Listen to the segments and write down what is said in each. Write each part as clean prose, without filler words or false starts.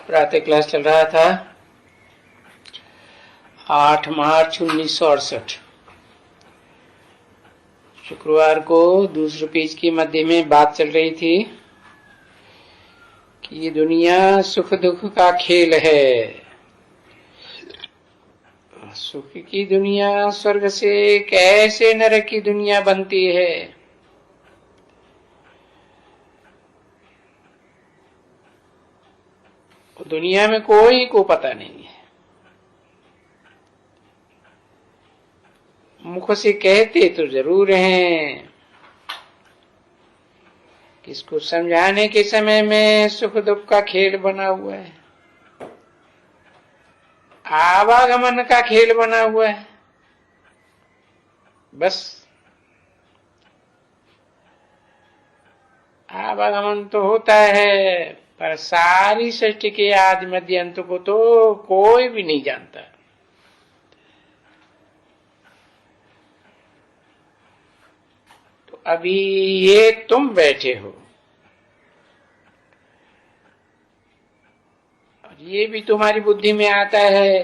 प्रातः क्लास चल रहा था 8 मार्च 1968। शुक्रवार को दूसरे पेज के मध्य में बात चल रही थी कि ये दुनिया सुख दुख का खेल है। सुख की दुनिया स्वर्ग से कैसे नरक की दुनिया बनती है। दुनिया में कोई को पता नहीं है। मुख से कहते तो जरूर हैं, किसको समझाने के समय में सुख दुख का खेल बना हुआ है, आवागमन का खेल बना हुआ है। बस आवागमन तो होता है, पर सारी सृष्टि के आदि मध्य अंत को तो कोई भी नहीं जानता। तो अभी ये तुम बैठे हो और ये भी तुम्हारी बुद्धि में आता है।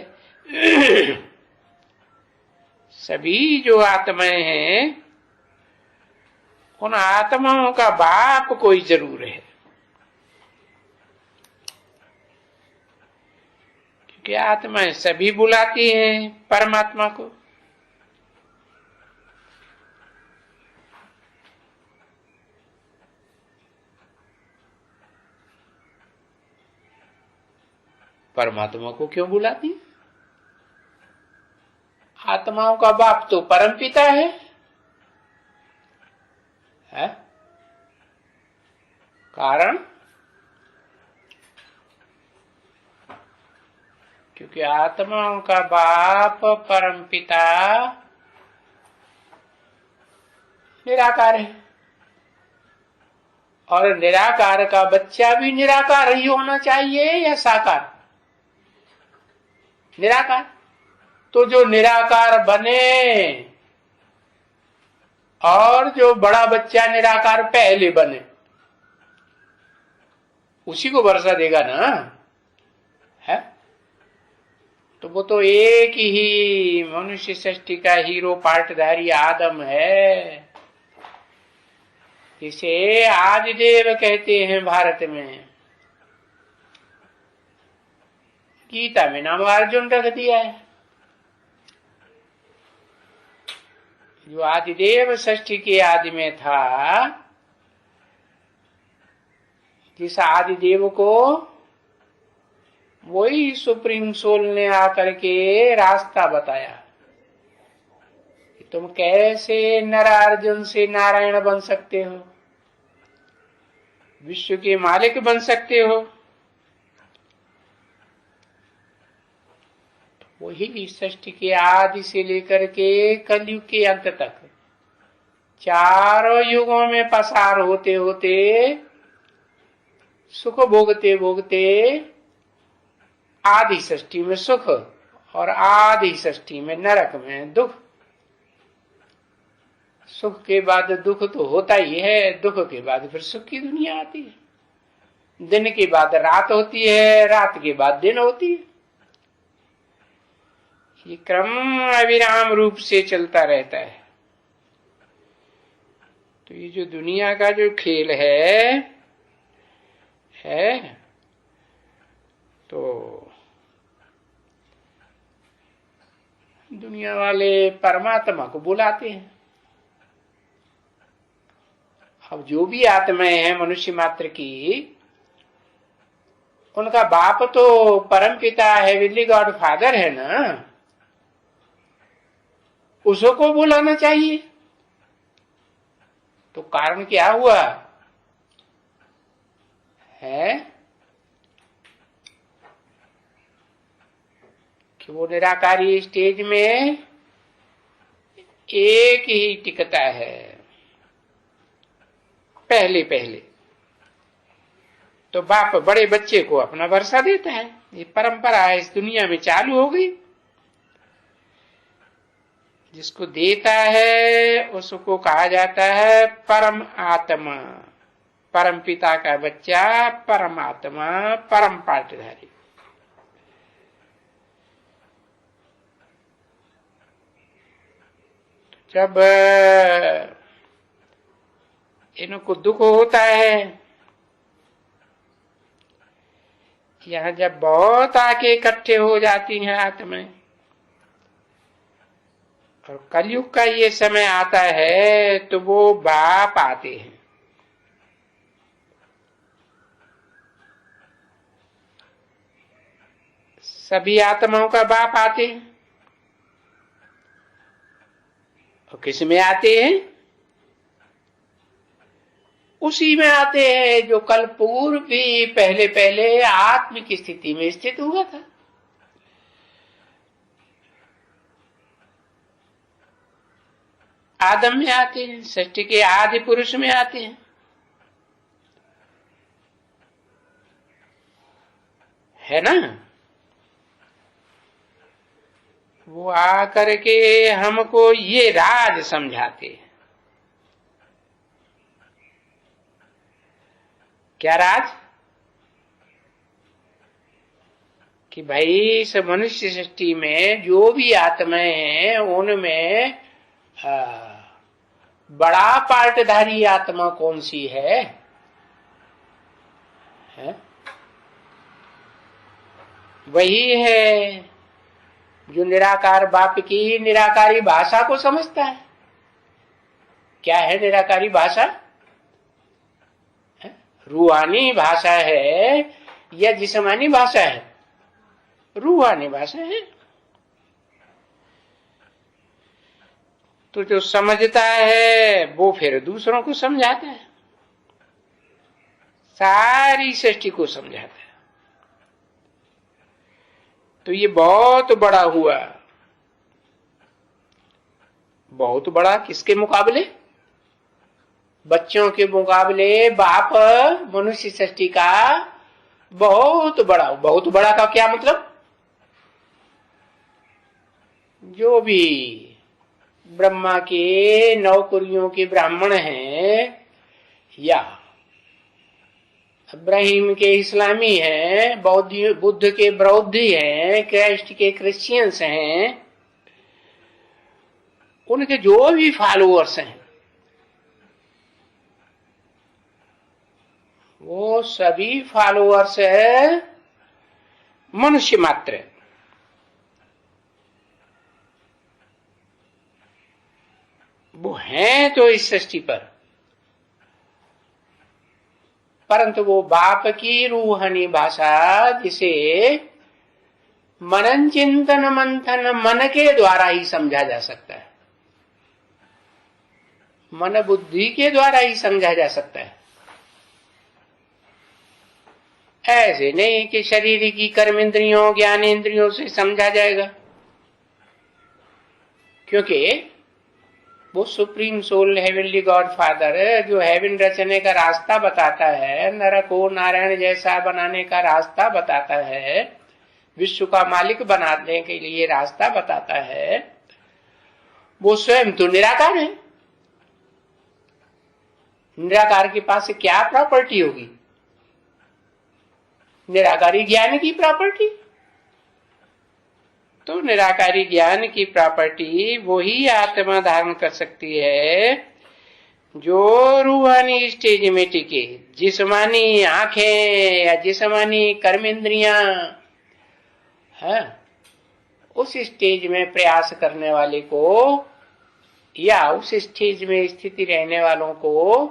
सभी जो आत्माएं हैं, उन आत्माओं का बाप कोई जरूर है, क्योंकि आत्माएं सभी बुलाती हैं परमात्मा को। परमात्मा को क्यों बुलाती? आत्माओं का बाप तो परमपिता है? कारण क्योंकि आत्माओं का बाप परमपिता निराकार है, और निराकार का बच्चा भी निराकार ही होना चाहिए या साकार? निराकार। तो जो निराकार बने और जो बड़ा बच्चा निराकार पहले बने, उसी को वर्षा देगा ना, है? तो वो तो एक ही मनुष्य सृष्टि का हीरो पार्टधारी आदम है, जिसे आदिदेव कहते हैं भारत में। गीता में नाम अर्जुन रख दिया है। जो आदिदेव सृष्टि के आदि में था, जिस आदिदेव को वही सुप्रीम सोल ने आकर के रास्ता बताया कि तुम कैसे नरार्जुन से नारायण बन सकते हो, विश्व के मालिक बन सकते हो। वही सृष्टि के आदि से लेकर के कलयुग के अंत तक चारों युगों में पसार होते होते, सुख भोगते भोगते आदि सृष्टि में सुख और आदि सृष्टि में नरक में दुख। सुख के बाद दुख तो होता ही है, दुख के बाद फिर सुख की दुनिया आती है। दिन के बाद रात होती है, रात के बाद दिन होती है। ये क्रम अविराम रूप से चलता रहता है। तो ये जो दुनिया का जो खेल है तो दुनिया वाले परमात्मा को बुलाते हैं। अब जो भी आत्माएं हैं मनुष्य मात्र की, उनका बाप तो परमपिता है, हेवनली गॉड फादर है ना, उसको बुलाना चाहिए। तो कारण क्या हुआ है कि वो निराकारी स्टेज में एक ही टिकता है पहले पहले। तो बाप बड़े बच्चे को अपना वर्षा देता है। ये परंपरा है, इस दुनिया में चालू हो गई। जिसको देता है उसको कहा जाता है परम आत्मा, परम पिता का बच्चा, परमात्मा, परम पाठधारी। जब इनको दुख होता है, यहाँ जब बहुत आके इकट्ठे हो जाती हैं आत्माएं, और कलयुग का ये समय आता है तो वो बाप आते हैं। सभी आत्माओं का बाप आते हैं। और किस में आते हैं? उसी में आते हैं जो कल पूर्व भी पहले पहले आत्म की स्थिति में स्थित हुआ था। आदम में आते हैं, सृष्टि के आदि पुरुष में आते हैं, है ना। वो आकर के हमको ये राज समझाते हैं। क्या राज? कि भाई इस मनुष्य सृष्टि में जो भी आत्माएं हैं उनमें बड़ा पार्टधारी आत्मा कौन सी है? वही है जो निराकार बाप की निराकारी भाषा को समझता है। क्या है निराकारी भाषा? रूहानी भाषा है या जिस्मानी भाषा है? रूहानी भाषा है। तो जो समझता है वो फिर दूसरों को समझाता है, सारी सृष्टि को समझाता है। तो ये बहुत बड़ा हुआ। बहुत बड़ा किसके मुकाबले? बच्चों के मुकाबले बाप मनुष्य सृष्टि का बहुत बड़ा। बहुत बड़ा का क्या मतलब? जो भी ब्रह्मा के नौकरियों के ब्राह्मण हैं, या इब्राहिम के इस्लामी हैं, बुद्ध के बौद्धि हैं, क्राइस्ट के क्रिश्चियंस हैं, उनके जो भी फॉलोअर्स हैं वो सभी फॉलोअर्स है मनुष्य मात्र। वो हैं तो इस सृष्टि पर, परंतु वो बाप की रूहानी भाषा जिसे मनन चिंतन मंथन मन के द्वारा ही समझा जा सकता है, मन बुद्धि के द्वारा ही समझा जा सकता है। ऐसे नहीं कि शरीर की कर्म इंद्रियों ज्ञान इंद्रियों से समझा जाएगा, क्योंकि वो supreme soul heavenly God father जो हेवन रचने का रास्ता बताता है, नरक को नारायण जैसा बनाने का रास्ता बताता है, विश्व का मालिक बनाने के लिए रास्ता बताता है, वो स्वयं तो निराकार है। निराकार के पास क्या प्रॉपर्टी होगी? निराकारी ज्ञान की प्रॉपर्टी। तो निराकारी ज्ञान की प्रॉपर्टी वही आत्मा धारण कर सकती है जो रूहानी स्टेज में टिके। जिस्मानी आंखें या जिस्मानी कर्मेंद्रियां है, उस स्टेज में प्रयास करने वाले को या उस स्टेज में स्थिति रहने वालों को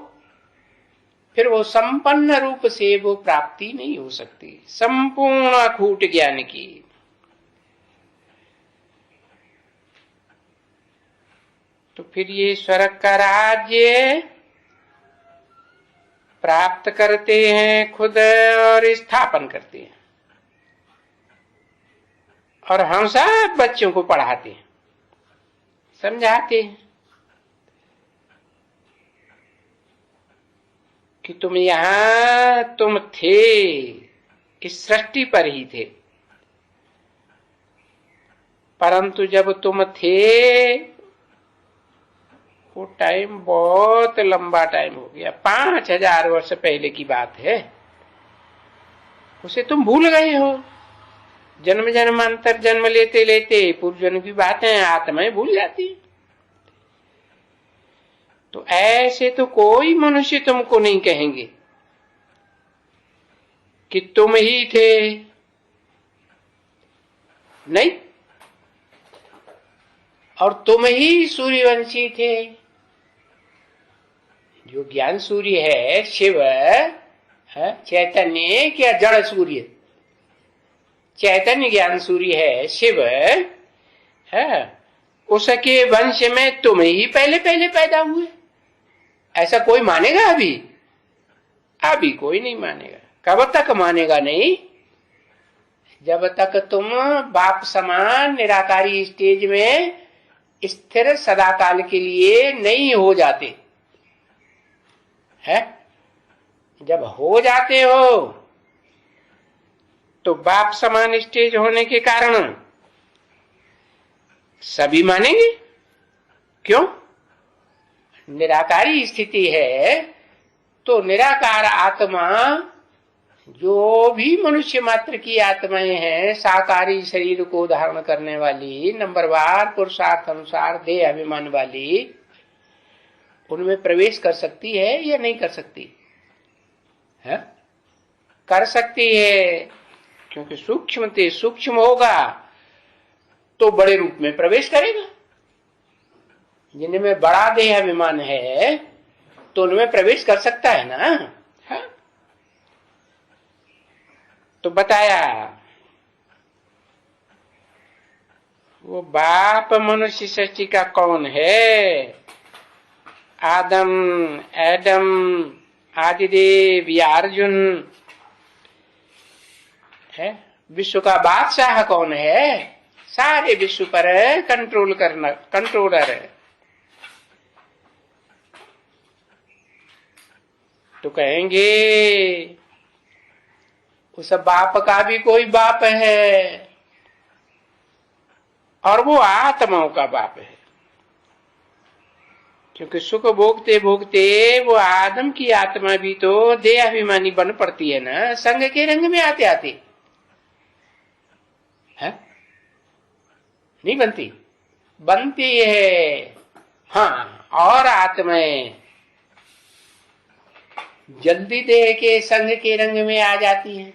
फिर वो संपन्न रूप से वो प्राप्ति नहीं हो सकती संपूर्ण अखूट ज्ञान की। तो फिर ये स्वर्ग का राज्य प्राप्त करते हैं खुद और स्थापन करते हैं, और हम सब बच्चों को पढ़ाते हैं, समझाते हैं कि तुम यहां तुम थे, इस सृष्टि पर ही थे, परंतु जब तुम थे वो टाइम बहुत लंबा टाइम हो गया, 5000 वर्ष पहले की बात है, उसे तुम भूल गए हो। जन्म जन्मांतर जन्म लेते लेते पूर्व जन्म की बातें आत्माएं भूल जाती है। तो ऐसे तो कोई मनुष्य तुमको नहीं कहेंगे कि तुम ही थे, नहीं, और तुम ही सूर्यवंशी थे। जो ज्ञान सूर्य है शिव है, चैतन्य क्या जड़ सूर्य, चैतन्य ज्ञान सूर्य है शिव है, उसके वंश में तुम ही पहले पहले पैदा हुए। ऐसा कोई मानेगा? अभी कोई नहीं मानेगा। कब तक मानेगा नहीं? जब तक तुम बाप समान निराकारी स्टेज में स्थिर सदाकाल के लिए नहीं हो जाते है। जब हो जाते हो तो बाप समान स्टेज होने के कारण सभी मानेंगे। क्यों? निराकारी स्थिति है तो निराकार आत्मा, जो भी मनुष्य मात्र की आत्माएं हैं, साकारी शरीर को धारण करने वाली, नंबरवार पुरुषार्थ अनुसार देह अभिमान वाली, उनमें प्रवेश कर सकती है या नहीं कर सकती है? कर सकती है, क्योंकि सूक्ष्म ते सूक्ष्म होगा तो बड़े रूप में प्रवेश करेगा। जिनमें बड़ा देह अभिमान है तो उनमें प्रवेश कर सकता है ना। है? तो बताया वो बाप मनुष्य सृष्टि का कौन है? आदम, एडम, आदिदेव या अर्जुन है। विश्व का बादशाह कौन है? सारे विश्व पर कंट्रोलर है। तो कहेंगे उस बाप का भी कोई बाप है, और वो आत्माओं का बाप है। क्योंकि सुख भोगते भोगते वो आदम की आत्मा भी तो देहाभिमानी बन पड़ती है ना, संग के रंग में आते आते है? नहीं बनती? बनती है। हाँ, और आत्माएं जल्दी देह के संग के रंग में आ जाती हैं,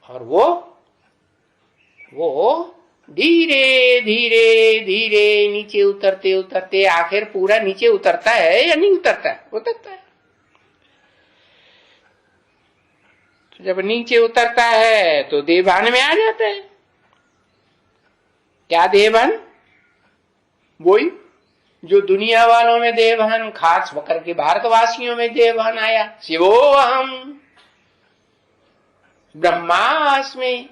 और वो धीरे धीरे धीरे नीचे उतरते उतरते आखिर पूरा नीचे उतरता है या नहीं उतरता? उतरता है। तो जब नीचे उतरता है तो देहभान में आ जाता है। क्या देहभान? वही जो दुनिया वालों में देहभान, खास होकर के भारतवासियों में देहभान आया। शिवोहम ब्रह्मास्मि,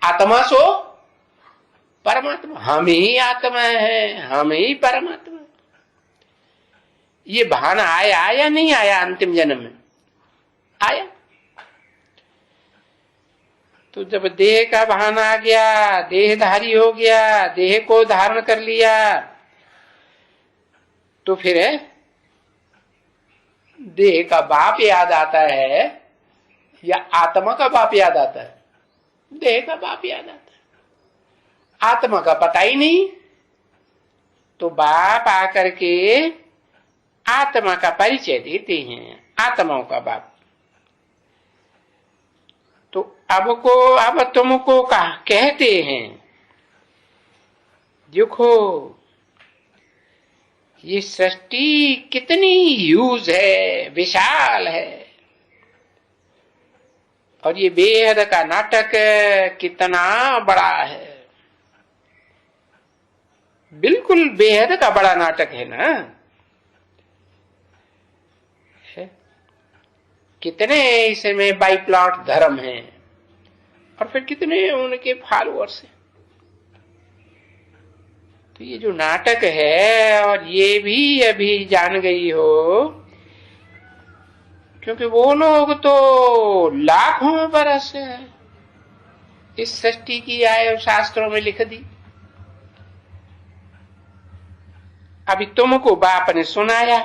आत्मा सो परमात्मा। हम ही आत्मा है, हम ही परमात्मा। ये भान आया या नहीं आया? अंतिम जन्म में आया। तो जब देह का भान आ गया, देहधारी हो गया, देह को धारण कर लिया, तो फिर देह का बाप याद आता है या आत्मा का बाप याद आता है? देह का बाप याद आता है। आत्मा का पता ही नहीं, तो बाप आकर के आत्मा का परिचय देते हैं, आत्माओं का बाप। तो अब तुमको कहते हैं, देखो ये सृष्टि कितनी ह्यूज है, विशाल है, और ये बेहद का नाटक कितना बड़ा है। बिल्कुल बेहद का बड़ा नाटक है ना। कितने इसमें बाई प्लॉट धर्म हैं, और फिर कितने उनके फॉलोअर्स हैं। तो ये जो नाटक है, और ये भी अभी जान गई हो, क्योंकि वो लोग तो लाखों बरस इस सृष्टि की आय शास्त्रों में लिख दी। अभी तुमको बाप ने सुनाया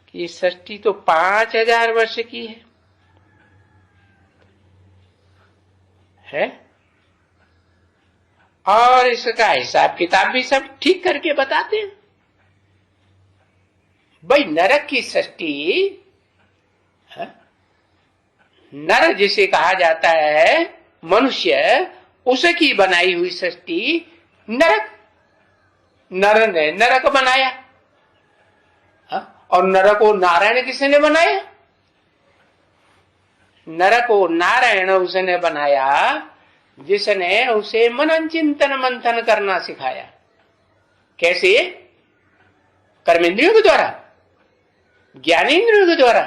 कि सृष्टि तो 5000 वर्ष की है, और इसका हिसाब किताब भी सब ठीक करके बताते हैं। भाई नरक की सृष्टि, नर जिसे कहा जाता है मनुष्य, उसकी बनाई हुई सृष्टि नरक, नर ने नरक बनाया। और नरक को नारायण किसने बनाया? नरक को नारायण उसने बनाया जिसने उसे मनन चिंतन मंथन करना सिखाया। कैसे? कर्मेंद्रियों के द्वारा, ज्ञानेंद्रियों के द्वारा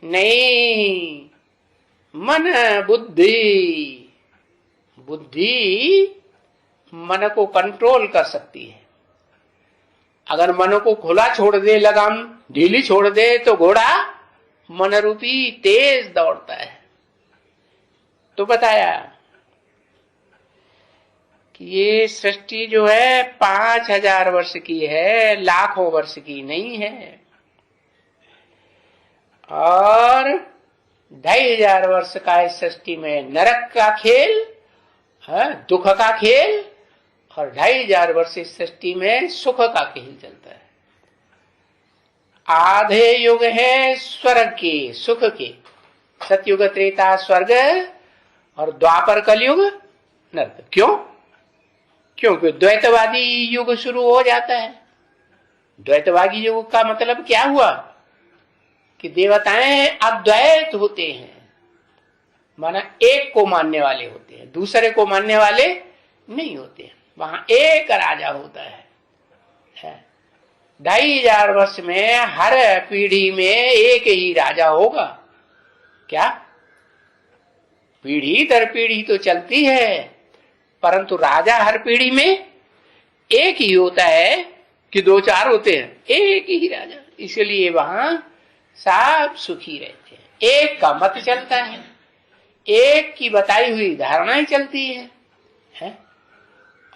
नहीं, मन बुद्धि, बुद्धि मन को कंट्रोल कर सकती है। अगर मन को खुला छोड़ दे, लगाम ढीली छोड़ दे, तो घोड़ा मन रूपी तेज दौड़ता है। तो बताया कि ये सृष्टि जो है 5000 वर्ष की है, लाखों वर्ष की नहीं है। और 2500 वर्ष का इस सृष्टि में नरक का खेल, दुख का खेल, और 2500 वर्ष इस सृष्टि में सुख का खेल चलता है। आधे युग है स्वर्ग के, सुख के, सतयुग त्रेता स्वर्ग और द्वापर कलयुग नरक। क्यों? क्योंकि द्वैतवादी युग शुरू हो जाता है। द्वैतवादी युग का मतलब क्या हुआ कि देवताएं अद्वैत होते हैं, माना एक को मानने वाले होते हैं, दूसरे को मानने वाले नहीं होते हैं। वहां एक राजा होता है। 2500 वर्ष में हर पीढ़ी में एक ही राजा होगा। क्या? पीढ़ी दर पीढ़ी तो चलती है, परंतु राजा हर पीढ़ी में एक ही होता है कि 2-4 होते हैं? एक ही राजा। इसलिए वहां सब सुखी रहते हैं। एक का मत चलता है, एक की बताई हुई धारणाएं चलती है?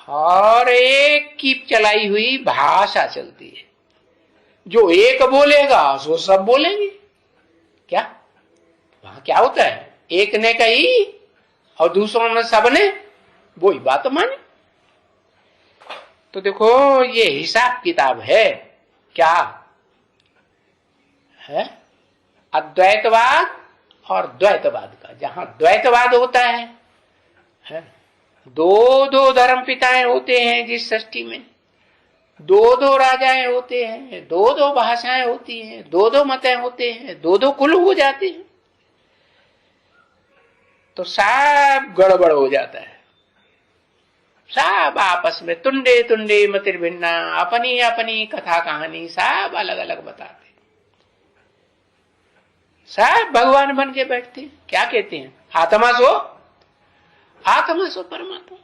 और एक की चलाई हुई भाषा चलती है। जो एक बोलेगा सो सब बोलेंगे। क्या वहां क्या होता है? एक ने कही और दूसरों ने, सब ने वही बात मानी। तो देखो ये हिसाब किताब है। क्या है? अद्वैतवाद और द्वैतवाद का। जहां द्वैतवाद होता है, दो धर्म पिताएं होते हैं जिस सृष्टि में, दो राजाएं होते हैं, दो भाषाएं होती हैं, दो मतें होते हैं, दो कुल हो जाते हैं, तो सब गड़बड़ हो जाता है। सब आपस में तुंडे तुंडे मतिर भिन्ना, अपनी अपनी कथा कहानी सब अलग अलग बताते, सब भगवान बन के बैठते। क्या कहते हैं? आत्मा सो परमात्मा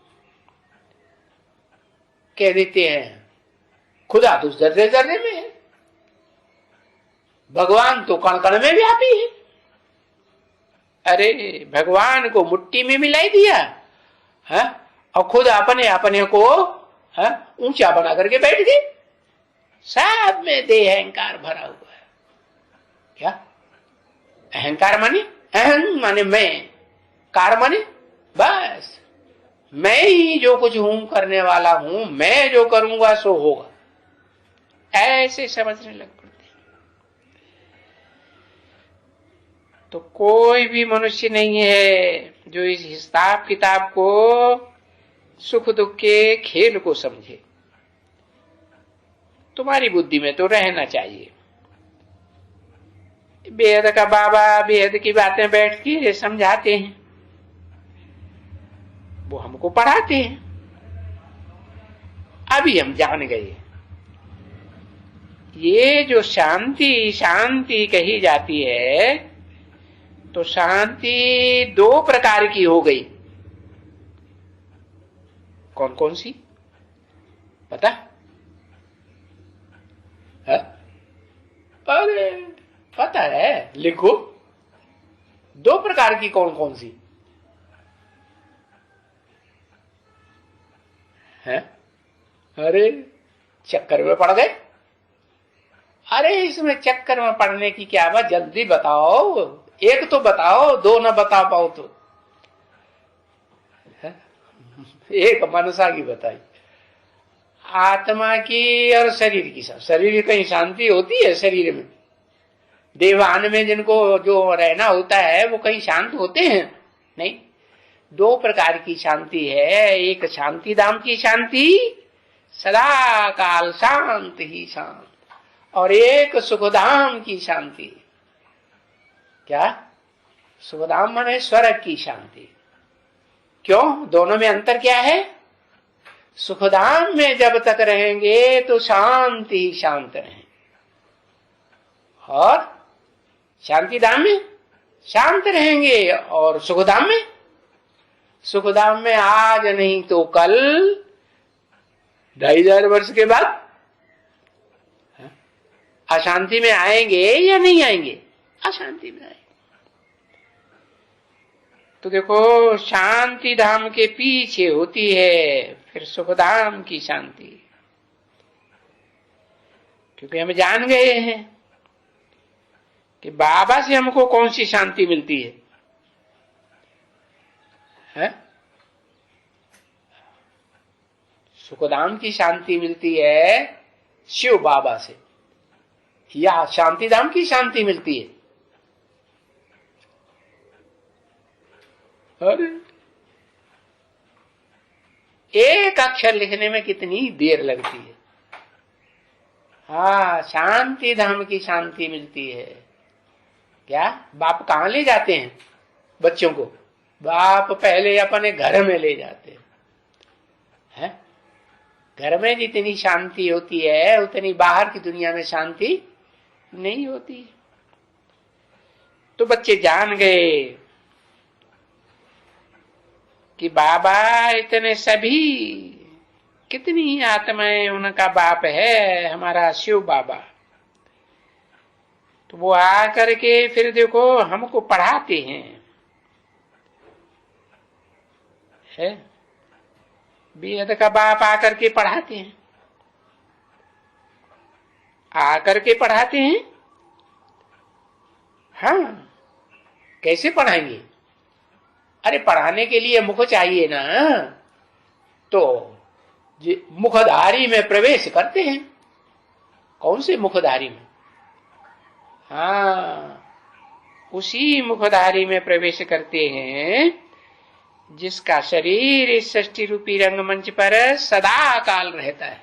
कह देते हैं। खुदा तो जर्रे जर्रे में है, भगवान तो कण कण में व्यापी है। अरे भगवान को मुट्ठी में मिलाई दिया है और खुद अपने अपने को ऊंचा बना करके बैठ गए। सब में देह अहंकार भरा हुआ है। क्या अहंकार माने? अहं माने मैं, कार माने बस मैं ही जो कुछ हूं, करने वाला हूं, मैं जो करूंगा सो होगा, ऐसे समझने लग पड़ते। तो कोई भी मनुष्य नहीं है जो इस हिसाब किताब को, सुख दुख के खेल को समझे। तुम्हारी बुद्धि में तो रहना चाहिए। बेहद का बाबा बेहद की बातें बैठ के समझाते हैं, वो हमको पढ़ाते हैं। अभी हम जान गए ये जो शांति शांति कही जाती है, तो शांति 2 प्रकार की हो गई। कौन कौन सी पता है? अरे पता है, लिखो। 2 प्रकार की कौन कौन सी है? अरे चक्कर में पड़ गए। अरे इसमें चक्कर में पड़ने की क्या बात, जल्दी बताओ। एक तो बताओ, 2 न बता पाओ तो एक मनसा की बताई। आत्मा की और शरीर की, सब शरीर की कहीं शांति होती है? शरीर में देवान में जिनको जो रहना होता है वो कहीं शांत होते हैं? नहीं। दो प्रकार की शांति है, एक शांति धाम की शांति, सदा काल शांत ही शांत, और एक सुखधाम की शांति। क्या? सुखधाम माने स्वर्ग की शांति। क्यों? दोनों में अंतर क्या है? सुखधाम में जब तक रहेंगे तो शांति ही शांत रहेंगे, और शांति धाम में शांत रहेंगे, और सुखधाम में, सुखधाम में आज नहीं तो कल, 2500 वर्ष के बाद अशांति में आएंगे या नहीं आएंगे? अशांति में आएंगे। तो देखो, शांति धाम के पीछे होती है फिर सुखधाम की शांति, क्योंकि हम जान गए हैं कि बाबा से हमको कौन सी शांति मिलती है? सुखधाम की शांति मिलती है शिव बाबा से, या शांति धाम की शांति मिलती है? अरे एक अक्षर लिखने में कितनी देर लगती है। हाँ, शांति धाम की शांति मिलती है। क्या? बाप कहाँ ले जाते हैं बच्चों को? बाप पहले अपने घर में ले जाते हैं। घर में जितनी शांति होती है उतनी बाहर की दुनिया में शांति नहीं होती। तो बच्चे जान गए कि बाबा इतने सभी, कितनी आत्माएं उनका बाप है, हमारा शिव बाबा। तो वो आकर के फिर देखो हमको पढ़ाते हैं, है? बेहद का बाप आकर के पढ़ाते हैं, आकर के पढ़ाते हैं। हाँ, कैसे पढ़ाएंगे? अरे पढ़ाने के लिए मुख चाहिए ना, तो मुखधारी में प्रवेश करते हैं। कौन से मुखधारी में? हाँ, उसी मुखधारी में प्रवेश करते हैं जिसका शरीर इस सृष्टि रूपी रंगमंच पर सदा काल रहता है।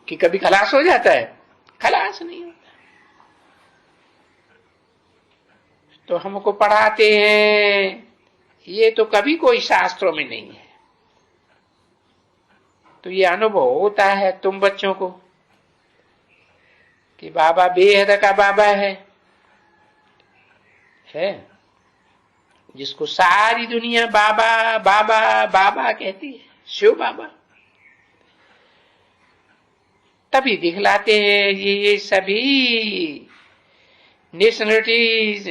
कि कभी खलास हो जाता है? खलास नहीं होता। तो हमको पढ़ाते हैं, ये तो कभी कोई शास्त्रों में नहीं है। तो ये अनुभव होता है तुम बच्चों को कि बाबा बेहद का बाबा है, जिसको सारी दुनिया बाबा बाबा बाबा कहती है, शिव बाबा। तभी दिखलाते हैं ये सभी नेशनलिटीज,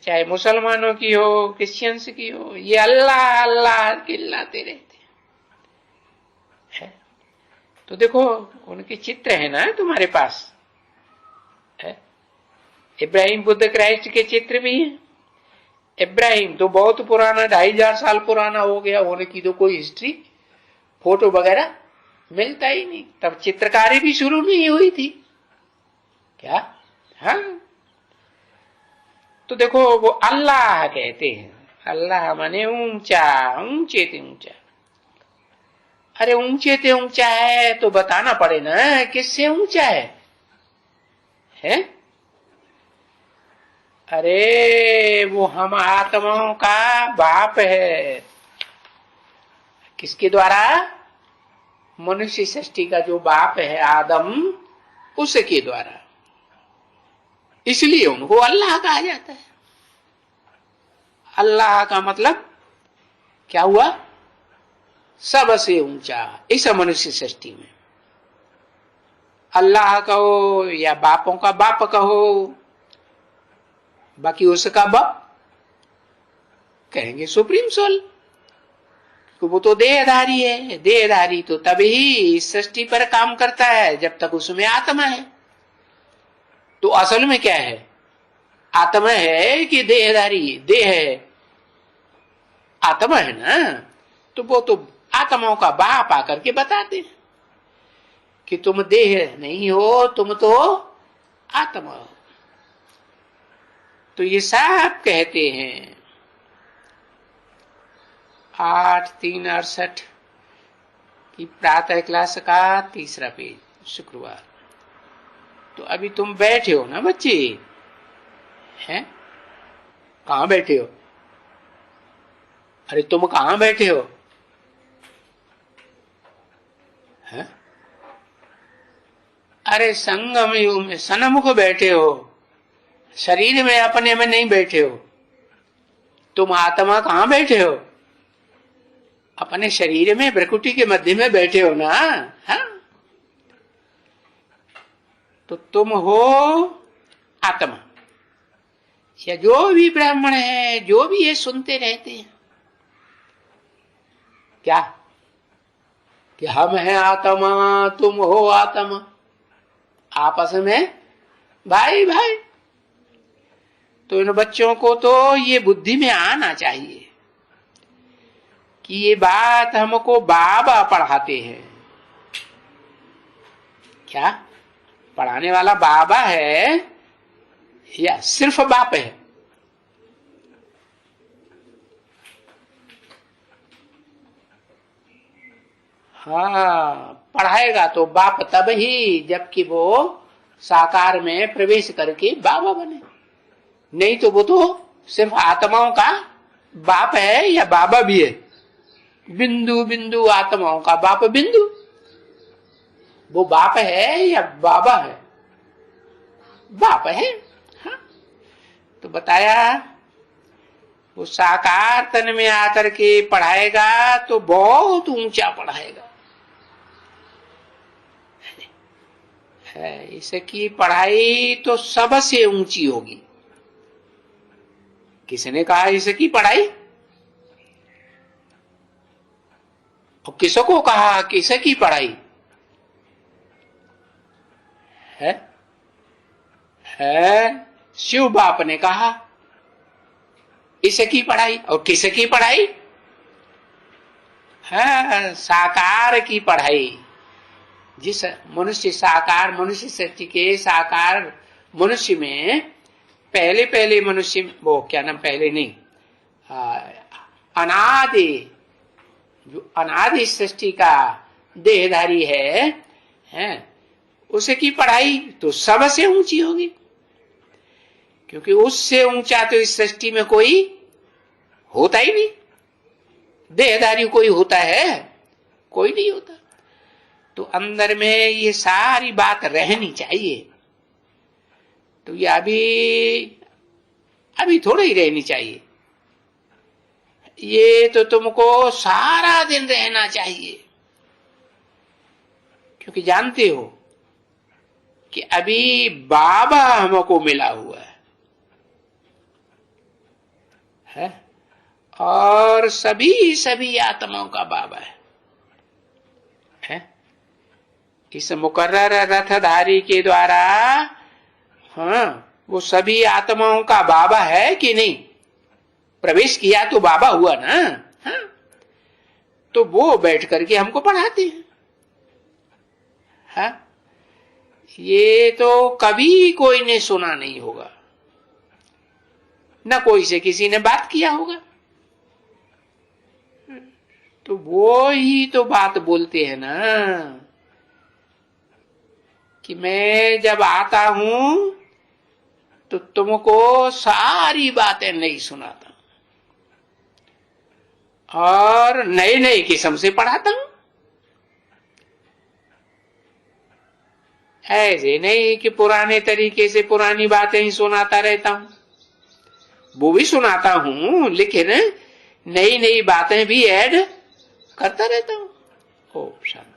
चाहे मुसलमानों की हो, क्रिश्चियंस की हो, ये अल्लाह अल्लाह चिल्लाते रहते हैं। तो देखो उनके चित्र है ना तुम्हारे पास, इब्राहिम बुद्ध क्राइस्ट के चित्र भी हैं। इब्राहिम तो बहुत पुराना, 2500 साल पुराना हो गया, होने की तो कोई हिस्ट्री फोटो वगैरह मिलता ही नहीं। तब चित्रकारी भी शुरू नहीं हुई थी क्या? हाँ, तो देखो वो अल्लाह कहते हैं। अल्लाह माने ऊंचा, ऊंचे से ऊंचा। अरे ऊंचे से ऊंचा है तो बताना पड़े ना किससे ऊंचा है? अरे वो हम आत्माओं का बाप है। किसके द्वारा? मनुष्य सृष्टि का जो बाप है आदम, उसके द्वारा। इसलिए उनको अल्लाह कहा जाता है। अल्लाह का मतलब क्या हुआ? सबसे ऊंचा इस मनुष्य सृष्टि में। अल्लाह कहो या बापों का बाप कहो, बाकी उसका बाप कहेंगे सुप्रीम सोल, वो तो देहधारी है। देहधारी तो तभी इस सृष्टि पर काम करता है जब तक उसमें आत्मा है। तो असल में क्या है? आत्मा है कि देहधारी? देह है, आत्मा है ना। तो वो तो आत्माओं का बाप आकर के बताते हैं कि तुम देह नहीं हो, तुम तो आत्मा हो। तो ये सब कहते हैं। 8/3/68 की प्रातः क्लास का 3रा पेज, शुक्रवार। तो अभी तुम बैठे हो ना बच्चे, हैं? कहां बैठे हो? अरे तुम कहां बैठे हो? हैं? अरे संगम युग में सन्मुख बैठे हो, शरीर में अपने में नहीं बैठे हो। तुम आत्मा कहां बैठे हो? अपने शरीर में भ्रकुटी के मध्य में बैठे हो ना। हाँ? तो तुम हो आत्मा। या जो भी ब्राह्मण है, जो भी ये सुनते रहते हैं क्या कि हम हैं आत्मा, तुम हो आत्मा, आपस में भाई भाई। तो इन बच्चों को तो ये बुद्धि में आना चाहिए कि ये बात हमको बाबा पढ़ाते हैं। क्या पढ़ाने वाला बाबा है या सिर्फ बाप है? हाँ, पढ़ाएगा तो बाप तब ही जबकि वो साकार में प्रवेश करके बाबा बने। नहीं तो वो तो सिर्फ आत्माओं का बाप है या बाबा भी है। बिंदु बिंदु आत्माओं का बाप बिंदु, वो बाप है या बाबा है? बाप है। हाँ? तो बताया वो साकार तन में आकर के पढ़ाएगा तो बहुत ऊंचा पढ़ाएगा। इसकी पढ़ाई तो सबसे ऊंची होगी। किसने कहा इसकी पढ़ाई? और किसको कहा किसकी पढ़ाई है? शिव बाप ने कहा इसकी पढ़ाई। और किसकी पढ़ाई है? साकार की पढ़ाई। जिस मनुष्य साकार मनुष्य सृष्टि के साकार मनुष्य में पहले मनुष्य, वो क्या नाम, पहले नहीं, अनादि, जो अनादि सृष्टि का देहधारी है उसकी पढ़ाई तो सबसे ऊंची होगी। क्योंकि उससे ऊंचा तो इस सृष्टि में कोई होता ही नहीं। देहधारी कोई होता है? कोई नहीं होता। तो अंदर में ये सारी बात रहनी चाहिए। तो ये अभी थोड़ी ही रहनी चाहिए, ये तो तुमको सारा दिन रहना चाहिए। क्योंकि जानते हो कि अभी बाबा हमको मिला हुआ है और सभी आत्माओं का बाबा है? इस मुकर्रर रथधारी के द्वारा वो सभी आत्माओं का बाबा है कि नहीं? प्रवेश किया तो बाबा हुआ ना। तो वो बैठ करके हमको पढ़ाते हैं। ये तो कभी कोई ने सुना नहीं होगा, न कोई से किसी ने बात किया होगा। तो वो ही तो बात बोलते हैं ना कि मैं जब आता हूं तो तुमको सारी बातें नहीं सुनाता और नए किस्म से पढ़ाता हूं। ऐसे नहीं कि पुराने तरीके से पुरानी बातें ही सुनाता रहता हूं, वो भी सुनाता हूं, लेकिन नई बातें भी ऐड करता रहता हूं। ओम शांति।